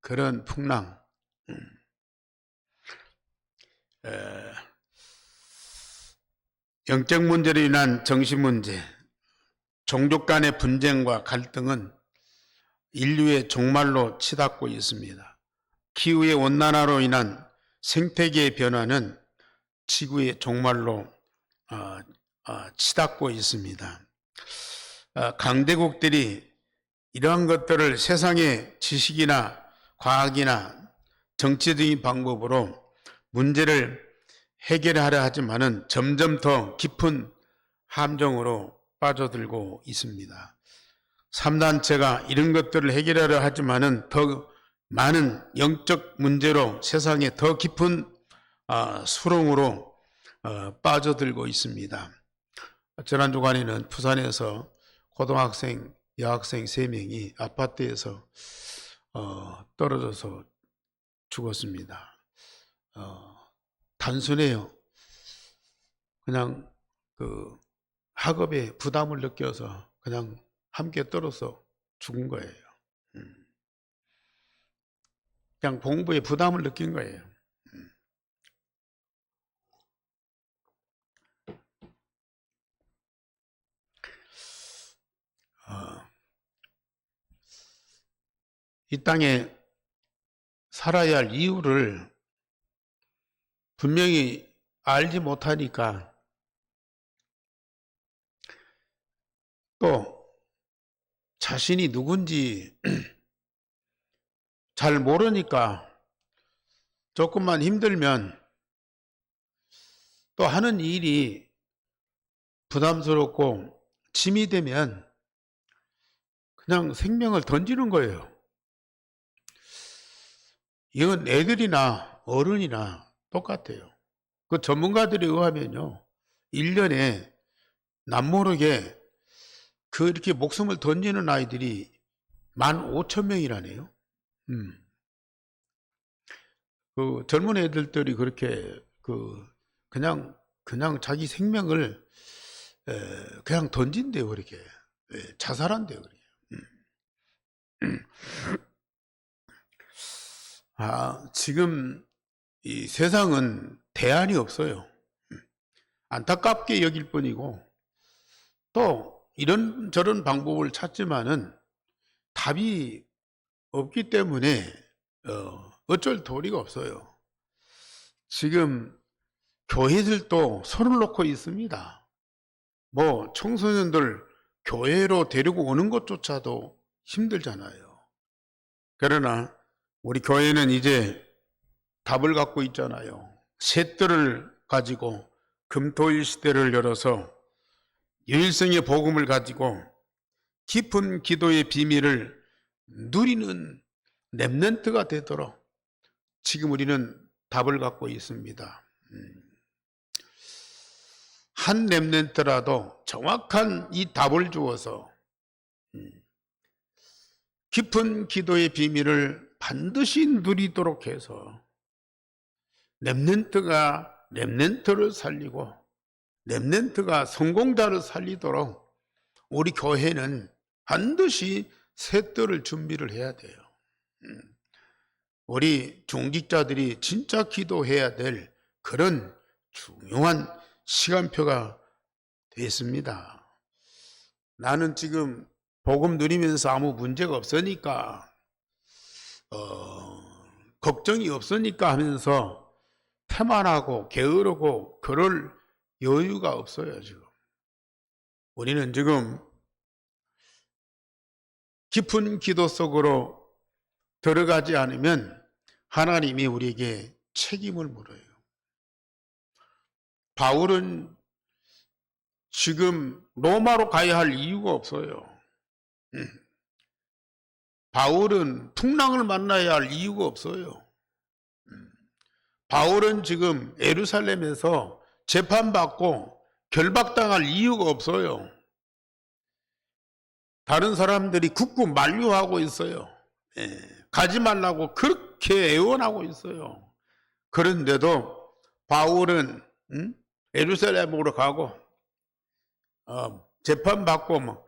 그런 풍랑. 영적 문제로 인한 정신 문제, 종족 간의 분쟁과 갈등은 인류의 종말로 치닫고 있습니다. 기후의 온난화로 인한 생태계의 변화는 지구의 종말로 치닫고 있습니다. 강대국들이 이러한 것들을 세상의 지식이나 과학이나 정치적인 방법으로 문제를 해결하려 하지만은 점점 더 깊은 함정으로 빠져들고 있습니다. 3단체가 이런 것들을 해결하려 하지만은 더 많은 영적 문제로 세상에 더 깊은 수렁으로 빠져들고 있습니다. 지난 주간에는 부산에서 고등학생, 여학생 3명이 아파트에서 떨어져서 죽었습니다. 단순해요. 그냥 그 학업에 부담을 느껴서 그냥 함께 떨어져 죽은 거예요. 그냥 공부에 부담을 느낀 거예요. 이 땅에 살아야 할 이유를 분명히 알지 못하니까 또 자신이 누군지 잘 모르니까 조금만 힘들면 또 하는 일이 부담스럽고 짐이 되면 그냥 생명을 던지는 거예요. 이건 애들이나 어른이나 똑같아요. 그 전문가들에 의하면요, 1년에 남모르게 이렇게 목숨을 던지는 아이들이 15,000명이라네요. 그 젊은 애들들이 그렇게 그냥 자기 생명을 그냥 던진대요, 그렇게. 자살한대요, 그렇게. 지금 이 세상은 대안이 없어요. 안타깝게 여길 뿐이고, 또 이런저런 방법을 찾지만은 답이 없기 때문에 어쩔 도리가 없어요. 지금 교회들도 손을 놓고 있습니다. 뭐 청소년들 교회로 데리고 오는 것조차도 힘들잖아요. 그러나 우리 교회는 이제 답을 갖고 있잖아요. 셋들을 가지고 금토일 시대를 열어서 유일성의 복음을 가지고 깊은 기도의 비밀을 누리는 렘넌트가 되도록 지금 우리는 답을 갖고 있습니다. 한 렘넌트라도 정확한 이 답을 주어서 깊은 기도의 비밀을 반드시 누리도록 해서 렘넌트가 렘넌트를 살리고 렘넌트가 성공자를 살리도록 우리 교회는 반드시 셋들을 준비를 해야 돼요. 우리 중직자들이 진짜 기도해야 될 그런 중요한 시간표가 됐습니다. 나는 지금 복음 누리면서 아무 문제가 없으니까 걱정이 없으니까 하면서 태만하고 게으르고 그럴 여유가 없어요. 지금 우리는 지금 깊은 기도 속으로 들어가지 않으면 하나님이 우리에게 책임을 물어요. 바울은 지금 로마로 가야 할 이유가 없어요. 바울은 풍랑을 만나야 할 이유가 없어요. 바울은 지금 예루살렘에서 재판받고 결박당할 이유가 없어요. 다른 사람들이 굳고 만류하고 있어요. 가지 말라고 그렇게 애원하고 있어요. 그런데도 바울은 예루살렘으로 가고 재판받고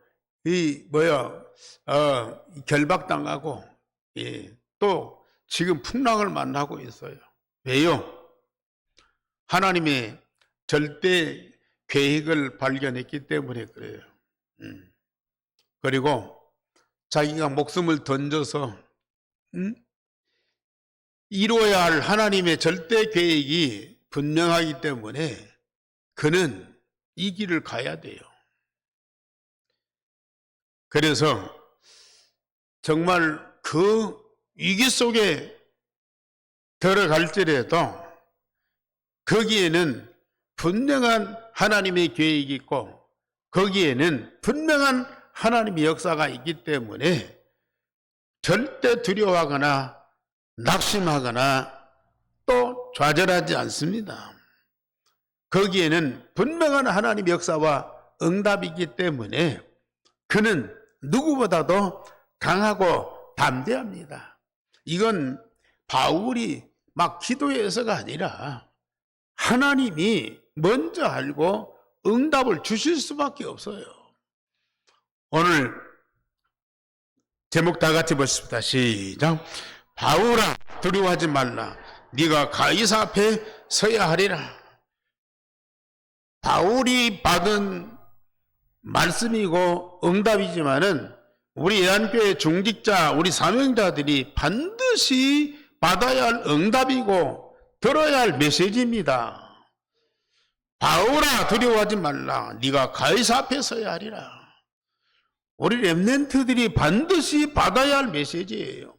결박당하고, 또 지금 풍랑을 만나고 있어요. 왜요? 하나님의 절대 계획을 발견했기 때문에 그래요. 그리고 자기가 목숨을 던져서 이루어야 할 하나님의 절대 계획이 분명하기 때문에 그는 이 길을 가야 돼요. 그래서 정말 그 위기 속에 들어갈지라도 거기에는 분명한 하나님의 계획이 있고 거기에는 분명한 하나님의 역사가 있기 때문에 절대 두려워하거나 낙심하거나 또 좌절하지 않습니다. 거기에는 분명한 하나님의 역사와 응답이 있기 때문에 그는 누구보다도 강하고 담대합니다. 이건 바울이 막 기도해서가 아니라 하나님이 먼저 알고 응답을 주실 수밖에 없어요. 오늘 제목 다 같이 보십시다. 시작. 바울아 두려워하지 말라. 네가 가이사 앞에 서야 하리라. 바울이 받은 말씀이고 응답이지만은 우리 예한교회 중직자, 우리 사명자들이 반드시 받아야 할 응답이고 들어야 할 메시지입니다. 바울아 두려워하지 말라. 네가 가이사 앞에 서야 하리라. 우리 렘넌트들이 반드시 받아야 할 메시지예요.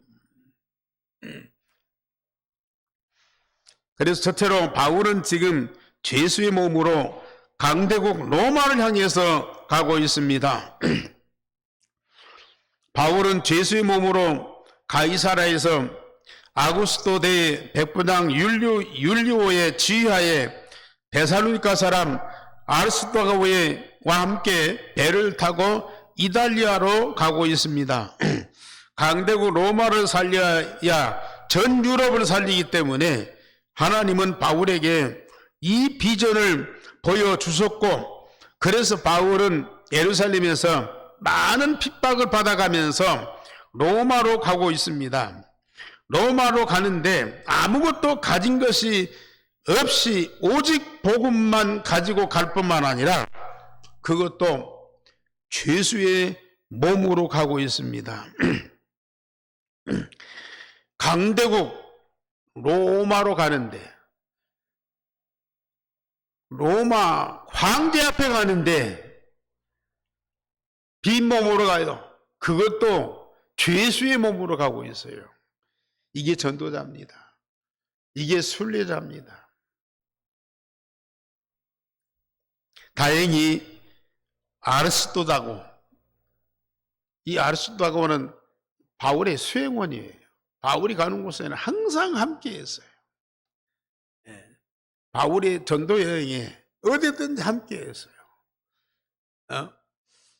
그래서 첫째로 바울은 지금 죄수의 몸으로 강대국 로마를 향해서 가고 있습니다. 바울은 죄수의 몸으로 가이사라에서 아구스토 대백부장 율리오의 지휘하에 데살로니가 사람 아르스토가와 함께 배를 타고 이탈리아로 가고 있습니다. 강대국 로마를 살려야 전 유럽을 살리기 때문에 하나님은 바울에게 이 비전을 보여주셨고 그래서 바울은 예루살렘에서 많은 핍박을 받아가면서 로마로 가고 있습니다. 로마로 가는데 아무것도 가진 것이 없이 오직 복음만 가지고 갈 뿐만 아니라 그것도 죄수의 몸으로 가고 있습니다. 강대국 로마로 가는데 로마 황제 앞에 가는데 빈몸으로 가요. 그것도 죄수의 몸으로 가고 있어요. 이게 전도자입니다. 이게 순례자입니다. 다행히 아르스토다고, 이 아르스토다고는 바울의 수행원이에요. 바울이 가는 곳에는 항상 함께 했어요. 바울의 전도 여행에 어디든지 함께 했어요.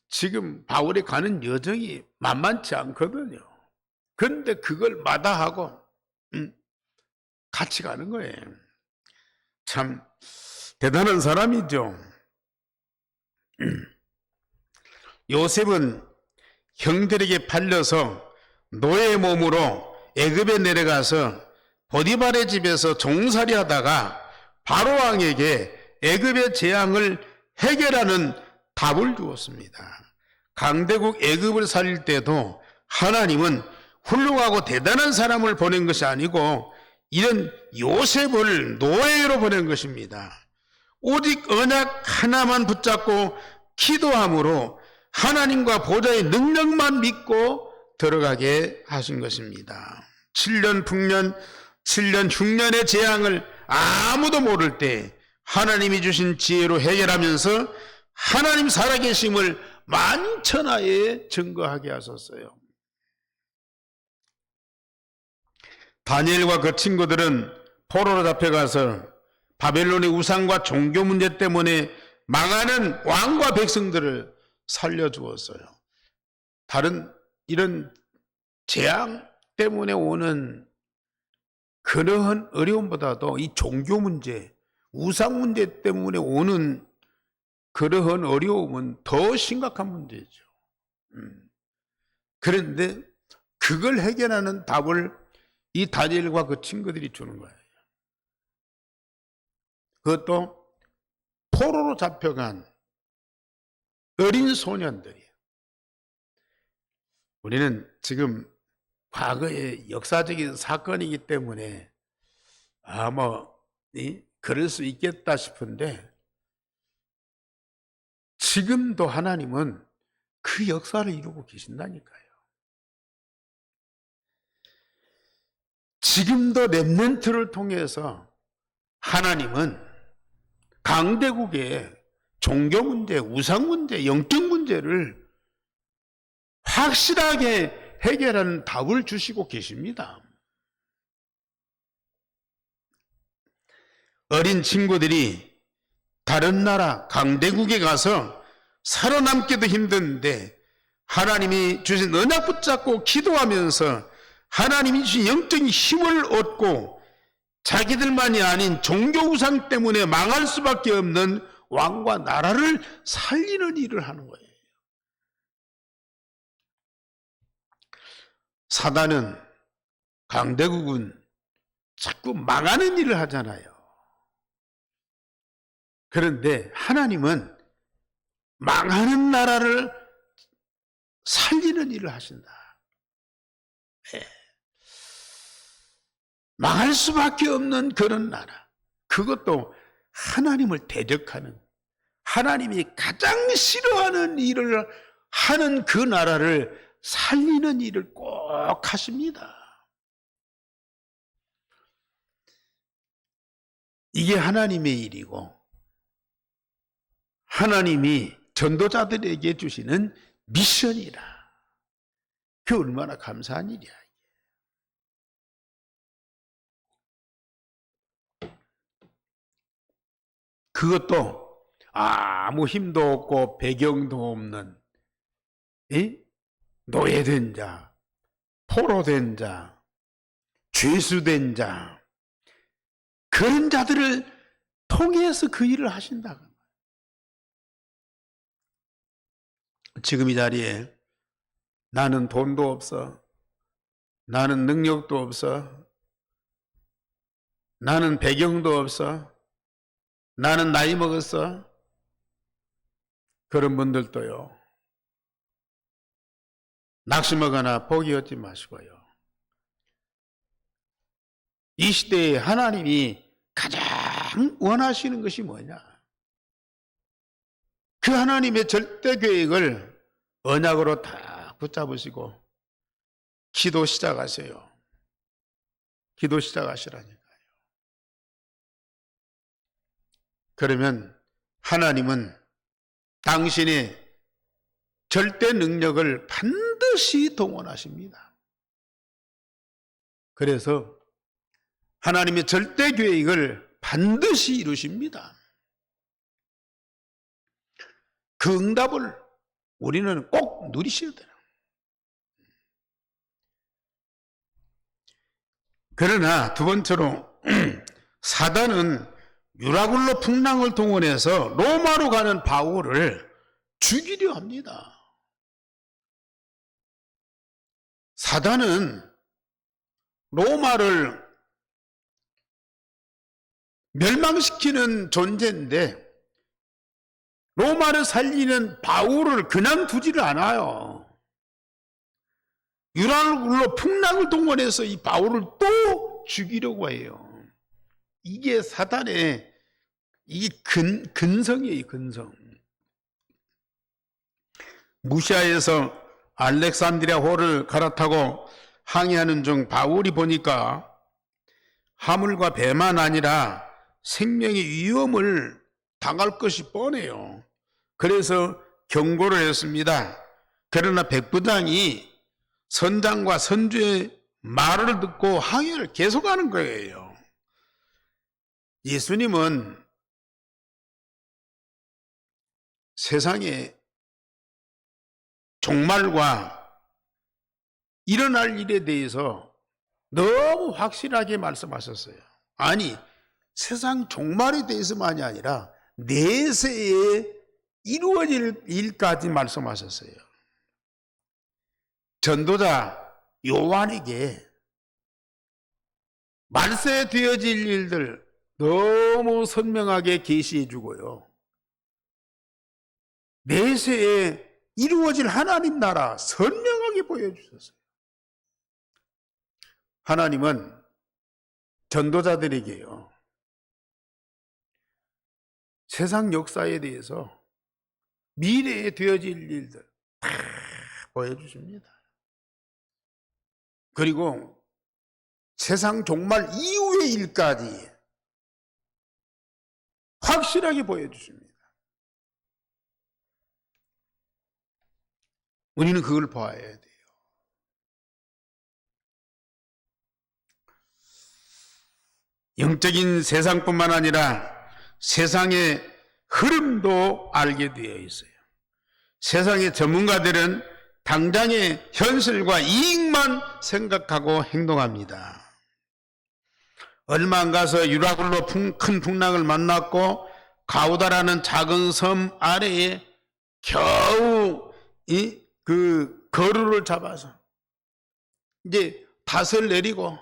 지금 바울이 가는 여정이 만만치 않거든요. 그런데 그걸 마다하고 같이 가는 거예요. 참 대단한 사람이죠. 요셉은 형들에게 팔려서 노예의 몸으로 애굽에 내려가서 보디발의 집에서 종살이 하다가 바로왕에게 애굽의 재앙을 해결하는 답을 주었습니다. 강대국 애굽을 살릴 때도 하나님은 훌륭하고 대단한 사람을 보낸 것이 아니고 이런 요셉을 노예로 보낸 것입니다. 오직 언약 하나만 붙잡고 기도함으로 하나님과 보좌의 능력만 믿고 들어가게 하신 것입니다. 7년 풍년, 7년 흉년의 재앙을 아무도 모를 때 하나님이 주신 지혜로 해결하면서 하나님 살아계심을 만천하에 증거하게 하셨어요. 다니엘과 그 친구들은 포로로 잡혀가서 바벨론의 우상과 종교 문제 때문에 망하는 왕과 백성들을 살려주었어요. 다른 이런 재앙 때문에 오는 그러한 어려움보다도 이 종교 문제, 우상 문제 때문에 오는 그러한 어려움은 더 심각한 문제죠. 그런데 그걸 해결하는 답을 이 다니엘과 그 친구들이 주는 거예요. 그것도 포로로 잡혀간 어린 소년들이에요. 우리는 지금 과거의 역사적인 사건이기 때문에 그럴 수 있겠다 싶은데, 지금도 하나님은 그 역사를 이루고 계신다니까요. 지금도 렘넌트를 통해서 하나님은 강대국의 종교 문제, 우상 문제, 영적 문제를 확실하게 해결하는 답을 주시고 계십니다. 어린 친구들이 다른 나라 강대국에 가서 살아남기도 힘든데 하나님이 주신 언약 붙잡고 기도하면서 하나님이 주신 영적인 힘을 얻고 자기들만이 아닌 종교 우상 때문에 망할 수밖에 없는 왕과 나라를 살리는 일을 하는 거예요. 사단은, 강대국은 자꾸 망하는 일을 하잖아요. 그런데 하나님은 망하는 나라를 살리는 일을 하신다. 네. 망할 수밖에 없는 그런 나라, 그것도 하나님을 대적하는, 하나님이 가장 싫어하는 일을 하는 그 나라를 살리는 일을 꼭 하십니다. 이게 하나님의 일이고 하나님이 전도자들에게 주시는 미션이라. 그게 얼마나 감사한 일이야. 그것도 아무 힘도 없고 배경도 없는 노예된 자, 포로된 자, 죄수된 자, 그런 자들을 통해서 그 일을 하신다고. 지금 이 자리에 나는 돈도 없어, 나는 능력도 없어, 나는 배경도 없어, 나는 나이 먹었어, 그런 분들도요, 낙심하거나 포기하지 마시고요, 이 시대에 하나님이 가장 원하시는 것이 뭐냐? 그 하나님의 절대 계획을 언약으로 다 붙잡으시고 기도 시작하세요. 기도 시작하시라니까요. 그러면 하나님은 당신의 절대 능력을 반드시 동원하십니다. 그래서 하나님의 절대 계획을 반드시 이루십니다. 그 응답을 우리는 꼭 누리셔야 돼요. 그러나 두 번째로 사단은 유라굴로 풍랑을 동원해서 로마로 가는 바울을 죽이려 합니다. 사단은 로마를 멸망시키는 존재인데 로마를 살리는 바울을 그냥 두지를 않아요. 유라굴로 풍랑을 동원해서 이 바울을 또 죽이려고 해요. 이게 사단의 이 근성이에요, 근성. 무시아에서 알렉산드리아 호를 갈아타고 항해하는 중 바울이 보니까 화물과 배만 아니라 생명의 위험을 당할 것이 뻔해요. 그래서 경고를 했습니다. 그러나 백부장이 선장과 선주의 말을 듣고 항해를 계속하는 거예요. 예수님은 세상에 종말과 일어날 일에 대해서 너무 확실하게 말씀하셨어요. 아니, 세상 종말에 대해서만이 아니라 내세에 이루어질 일까지 말씀하셨어요. 전도자 요한에게 말세되어질 일들 너무 선명하게 계시해 주고요. 내세에 이루어질 하나님 나라 선명하게 보여주셨어요. 하나님은 전도자들에게요, 세상 역사에 대해서 미래에 되어질 일들 다 보여주십니다. 그리고 세상 종말 이후의 일까지 확실하게 보여주십니다. 우리는 그걸 봐야 돼요. 영적인 세상뿐만 아니라 세상의 흐름도 알게 되어 있어요. 세상의 전문가들은 당장의 현실과 이익만 생각하고 행동합니다. 얼마 안 가서 유라굴로 큰 풍랑을 만났고 가우다라는 작은 섬 아래에 겨우 그 거루를 잡아서 이제 닷을 내리고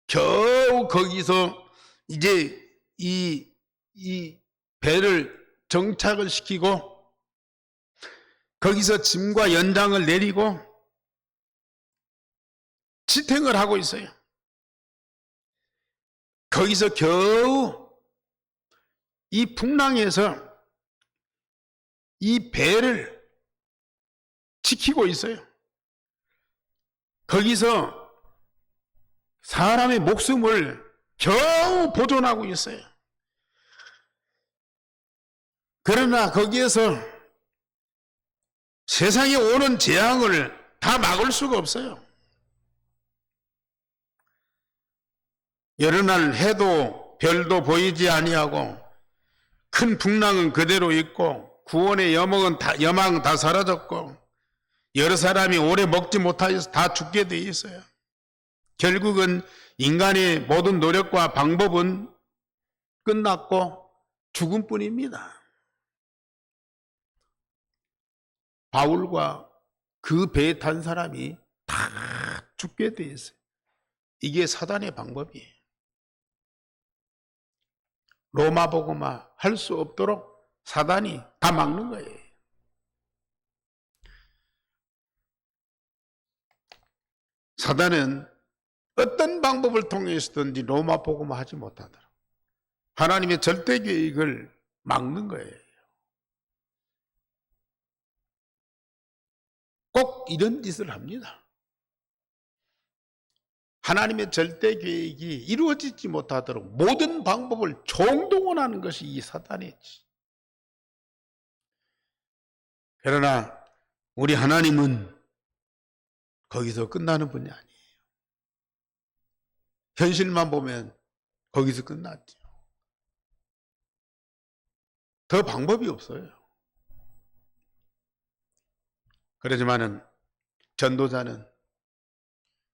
겨우 거기서 이제 이 배를 정착을 시키고 거기서 짐과 연장을 내리고 지탱을 하고 있어요. 거기서 겨우 이 풍랑에서 이 배를 지키고 있어요. 거기서 사람의 목숨을 겨우 보존하고 있어요. 그러나 거기에서 세상에 오는 재앙을 다 막을 수가 없어요. 여러 날 해도 별도 보이지 아니하고 큰 풍랑은 그대로 있고 구원의 여망은 다 사라졌고 여러 사람이 오래 먹지 못하여서 다 죽게 돼 있어요. 결국은 인간의 모든 노력과 방법은 끝났고 죽음뿐입니다. 바울과 그 배에 탄 사람이 다 죽게 돼 있어요. 이게 사단의 방법이에요. 로마 복음화 할 수 없도록 사단이 다 막는 거예요. 사단은 어떤 방법을 통해서든지 로마 복음화 하지 못하도록 하나님의 절대 계획을 막는 거예요. 꼭 이런 짓을 합니다. 하나님의 절대 계획이 이루어지지 못하도록 모든 방법을 총동원하는 것이 이 사단이지. 그러나 우리 하나님은 거기서 끝나는 분이 아니에요. 현실만 보면 거기서 끝났죠. 더 방법이 없어요. 그렇지만은 전도자는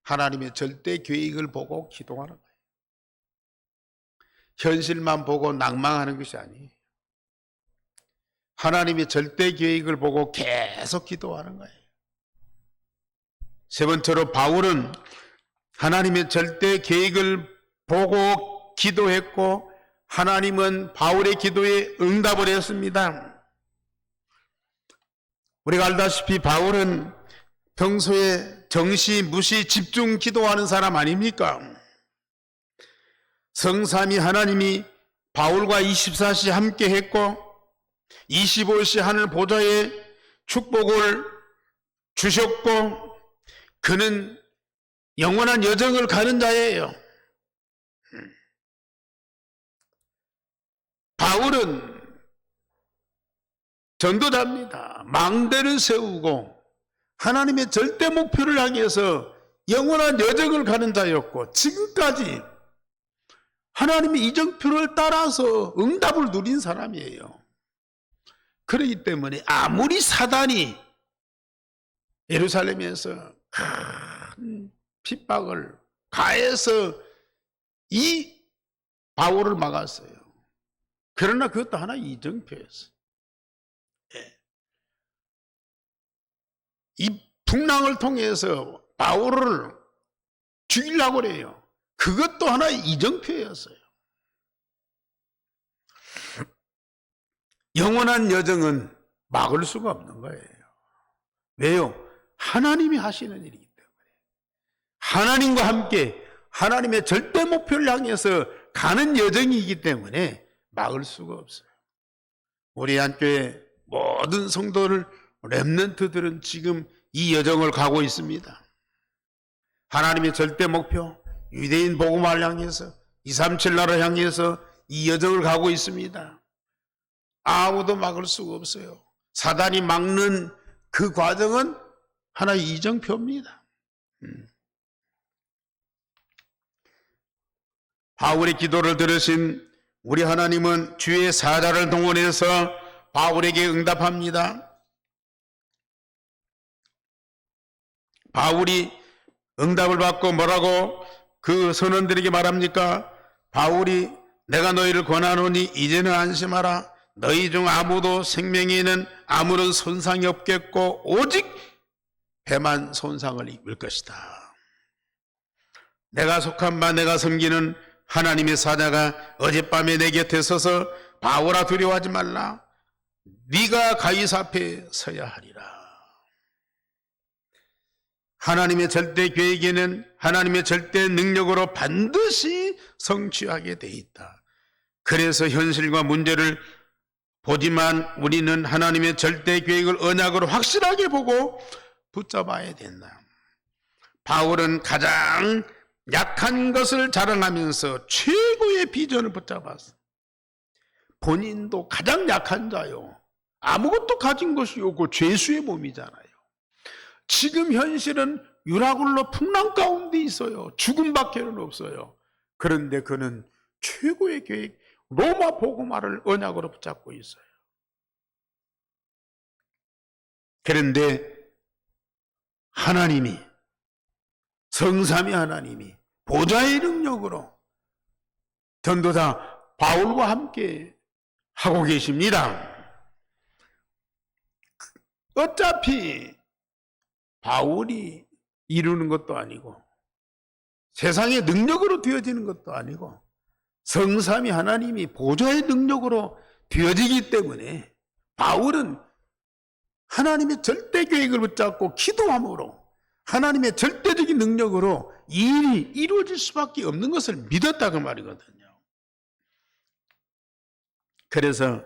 하나님의 절대 계획을 보고 기도하는 거예요. 현실만 보고 낭망하는 것이 아니에요. 하나님의 절대 계획을 보고 계속 기도하는 거예요. 세 번째로 바울은 하나님의 절대 계획을 보고 기도했고 하나님은 바울의 기도에 응답을 했습니다. 우리가 알다시피 바울은 평소에 정시, 무시, 집중 기도하는 사람 아닙니까? 성삼위 하나님이 바울과 24시 함께 했고 25시 하늘 보좌에 축복을 주셨고 그는 영원한 여정을 가는 자예요. 바울은 전도자입니다. 망대를 세우고 하나님의 절대 목표를 향해서 영원한 여정을 가는 자였고 지금까지 하나님의 이정표를 따라서 응답을 누린 사람이에요. 그렇기 때문에 아무리 사단이 예루살렘에서 큰 핍박을 가해서 이 바울을 막았어요. 그러나 그것도 하나의 이정표였어요. 이 풍랑을 통해서 바울을 죽이려고 그래요. 그것도 하나의 이정표였어요. 영원한 여정은 막을 수가 없는 거예요. 왜요? 하나님이 하시는 일이기 때문에. 하나님과 함께 하나님의 절대 목표를 향해서 가는 여정이기 때문에 막을 수가 없어요. 우리 한교회 모든 성도들, 렘넌트들은 지금 이 여정을 가고 있습니다. 하나님의 절대 목표, 유대인 복음화를 향해서 237 나라를 향해서 이 여정을 가고 있습니다. 아무도 막을 수가 없어요. 사단이 막는 그 과정은 하나의 이정표입니다. 바울의 기도를 들으신 우리 하나님은 주의 사자를 동원해서 바울에게 응답합니다. 바울이 응답을 받고 뭐라고 그 선원들에게 말합니까? 바울이 내가 너희를 권하노니 이제는 안심하라. 너희 중 아무도 생명에는 아무런 손상이 없겠고 오직 배만 손상을 입을 것이다. 내가 속한 바 내가 섬기는 하나님의 사자가 어젯밤에 내 곁에 서서 바울아 두려워하지 말라. 네가 가이사 앞에 서야 하리라. 하나님의 절대 계획에는 하나님의 절대 능력으로 반드시 성취하게 돼 있다. 그래서 현실과 문제를 보지만 우리는 하나님의 절대 계획을 언약으로 확실하게 보고 붙잡아야 된다. 바울은 가장 약한 것을 자랑하면서 최고의 비전을 붙잡았어. 본인도 가장 약한 자요. 아무것도 가진 것이 없고 죄수의 몸이잖아요. 지금 현실은 유라굴로 풍랑 가운데 있어요. 죽음밖에는 없어요. 그런데 그는 최고의 계획, 로마 복음화를 언약으로 붙잡고 있어요. 그런데 하나님이, 성삼위 하나님이 보좌의 능력으로 전도자 바울과 함께 하고 계십니다. 어차피 바울이 이루는 것도 아니고 세상의 능력으로 되어지는 것도 아니고 성삼위 하나님이 보좌의 능력으로 되어지기 때문에 바울은 하나님의 절대 계획을 붙잡고 기도함으로 하나님의 절대적인 능력으로 이 일이 이루어질 수밖에 없는 것을 믿었다 그 말이거든요. 그래서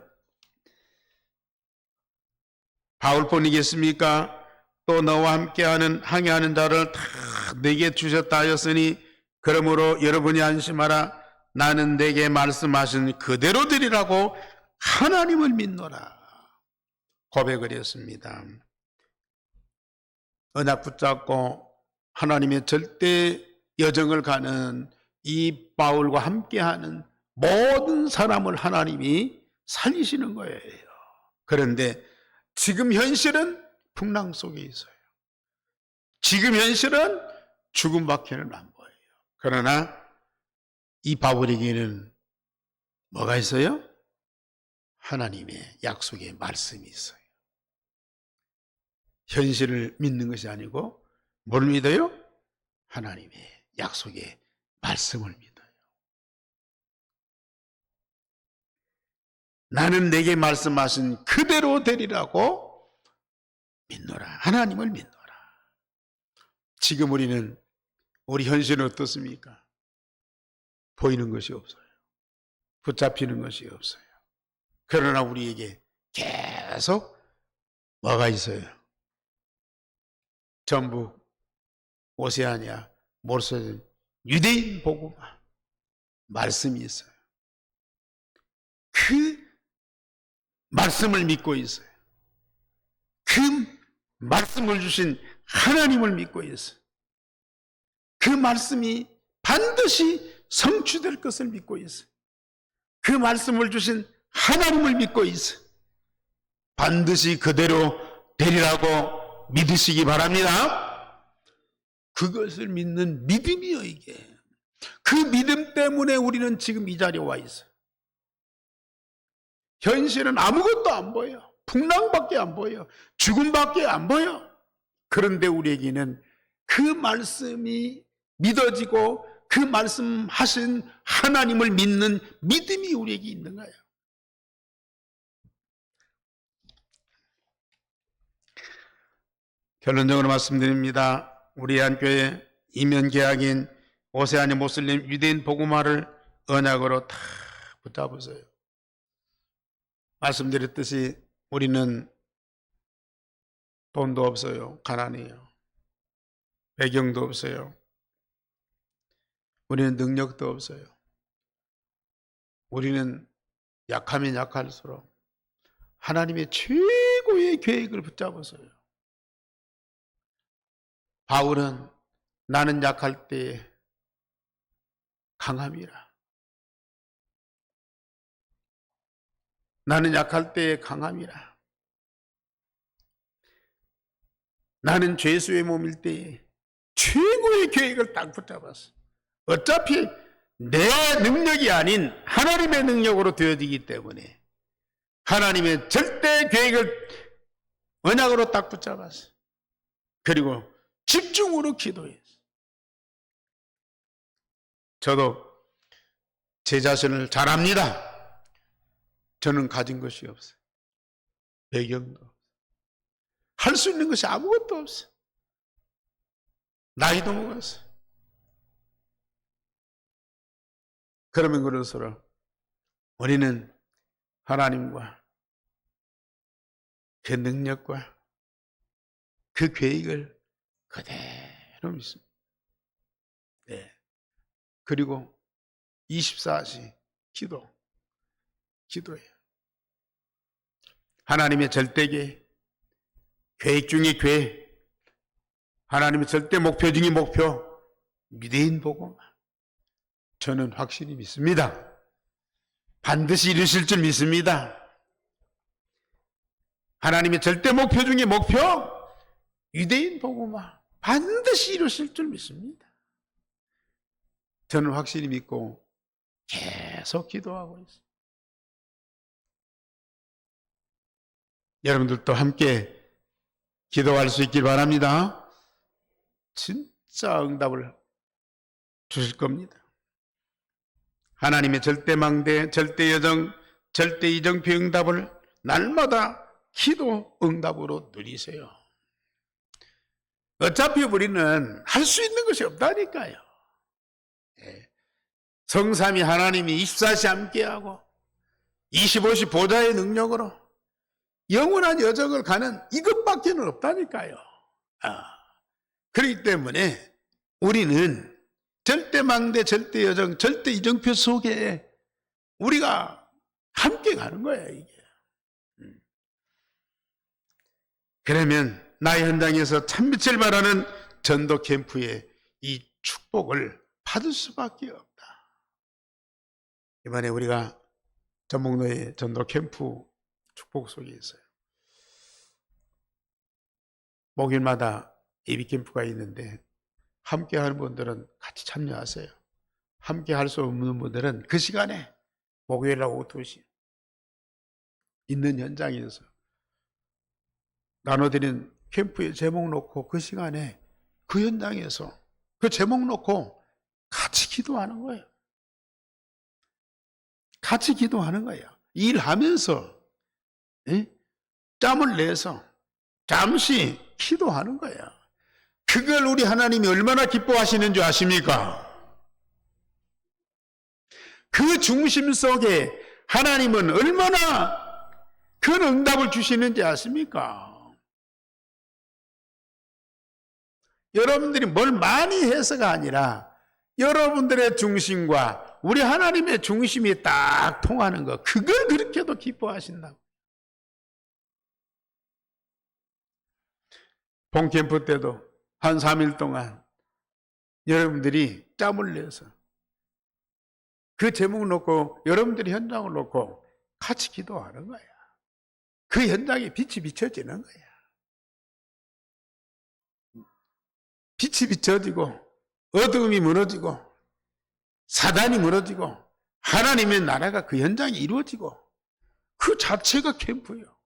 바울뿐이겠습니까? 또 너와 함께하는 항해하는 자를 다 내게 주셨다 하였으니 그러므로 여러분이 안심하라. 나는 내게 말씀하신 그대로 되리라고 하나님을 믿노라 고백을 했습니다. 언약 붙잡고 하나님의 절대 여정을 가는 이 바울과 함께하는 모든 사람을 하나님이 살리시는 거예요. 그런데 지금 현실은 풍랑 속에 있어요. 지금 현실은 죽음밖에는 안 보여요. 그러나 이 바울에게는 뭐가 있어요? 하나님의 약속의 말씀이 있어요. 현실을 믿는 것이 아니고 뭘 믿어요? 하나님의 약속의 말씀을 믿어요. 나는 내게 말씀하신 그대로 되리라고 믿노라. 하나님을 믿노라. 지금 우리 현실은 어떻습니까? 보이는 것이 없어요. 붙잡히는 것이 없어요. 그러나 우리에게 계속 뭐가 있어요? 전북, 오세아니아, 모르스 유대인 복음화 말씀이 있어요. 그 말씀을 믿고 있어요. 그 말씀을 주신 하나님을 믿고 있어요. 그 말씀이 반드시 성취될 것을 믿고 있어요. 그 말씀을 주신 하나님을 믿고 있어요. 반드시 그대로 되리라고 믿으시기 바랍니다. 그것을 믿는 믿음이요 이게. 그 믿음 때문에 우리는 지금 이 자리에 와 있어요. 현실은 아무것도 안 보여. 풍랑밖에 안 보여. 죽음밖에 안 보여. 그런데 우리에게는 그 말씀이 믿어지고 그 말씀하신 하나님을 믿는 믿음이 우리에게 있는 거예요. 결론적으로 말씀드립니다. 우리 한교회 이면개혁인 오세아니 모슬림 유대인 복음화를 언약으로 다 붙잡으세요. 말씀드렸듯이 우리는 돈도 없어요. 가난해요. 배경도 없어요. 우리는 능력도 없어요. 우리는 약하면 약할수록 하나님의 최고의 계획을 붙잡았어요. 바울은 나는 약할 때에 강함이라. 나는 약할 때에 강함이라. 나는 죄수의 몸일 때에 최고의 계획을 딱 붙잡았어. 어차피 내 능력이 아닌 하나님의 능력으로 되어지기 때문에 하나님의 절대 계획을 언약으로 딱 붙잡았어. 그리고 집중으로 기도했어. 저도 제 자신을 잘 압니다. 저는 가진 것이 없어요. 배경도 없어요. 할 수 있는 것이 아무것도 없어요. 나이도 먹었어요. 그러면 그럴수록 우리는 하나님과 그 능력과 그 계획을 그대로 믿습니다. 네. 그리고 24시 기도해요. 하나님의 절대계, 계획 중의 계획, 하나님의 절대 목표 중의 목표, 유대인 복음. 저는 확실히 믿습니다. 반드시 이루실 줄 믿습니다. 하나님의 절대 목표 중의 목표, 유대인 복음화 반드시 이루실 줄 믿습니다. 저는 확실히 믿고 계속 기도하고 있습니다. 여러분들도 함께 기도할 수 있길 바랍니다. 진짜 응답을 주실 겁니다. 하나님의 절대망대, 절대여정, 절대이정표 응답을 날마다 기도 응답으로 누리세요. 어차피 우리는 할 수 있는 것이 없다니까요. 성삼위 하나님이 24시 함께하고 25시 보좌의 능력으로 영원한 여정을 가는 이것밖에는 없다니까요. 그렇기 때문에 우리는 절대망대, 절대여정, 절대이정표 속에 우리가 함께 가는 거예요, 이게. 그러면 나의 현장에서 참빛을 발하는 전도 캠프의 이 축복을 받을 수밖에 없다. 이번에 우리가 전북로의 전도 캠프 축복 속에 있어요. 목요일마다 예비 캠프가 있는데 함께 하는 분들은 같이 참여하세요. 함께 할 수 없는 분들은 그 시간에 목요일 오후 2시 있는 현장에서 나눠드린 캠프에 제목 놓고 그 시간에 그 현장에서 그 제목 놓고 같이 기도하는 거예요. 같이 기도하는 거예요. 일하면서 짬을 내서 잠시 기도하는 거예요. 그걸 우리 하나님이 얼마나 기뻐하시는 줄 아십니까? 그 중심 속에 하나님은 얼마나 큰 응답을 주시는지 아십니까? 여러분들이 뭘 많이 해서가 아니라 여러분들의 중심과 우리 하나님의 중심이 딱 통하는 거, 그걸 그렇게도 기뻐하신다고. 봄캠프 때도 한 3일 동안 여러분들이 짬을 내서 그 제목 놓고 여러분들이 현장을 놓고 같이 기도하는 거야. 그 현장에 빛이 비춰지는 거야. 빛이 비춰지고 어두움이 무너지고 사단이 무너지고 하나님의 나라가 그 현장에 이루어지고 그 자체가 캠프예요.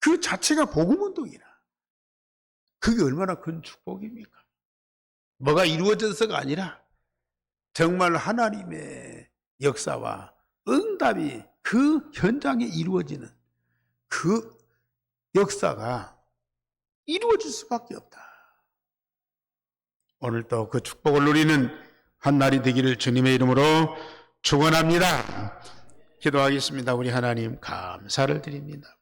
그 자체가 복음운동이라. 그게 얼마나 큰 축복입니까? 뭐가 이루어져서가 아니라 정말 하나님의 역사와 응답이 그 현장에 이루어지는 그 역사가 이루어질 수밖에 없다. 오늘도 그 축복을 누리는 한 날이 되기를 주님의 이름으로 축원합니다. 기도하겠습니다. 우리 하나님 감사를 드립니다.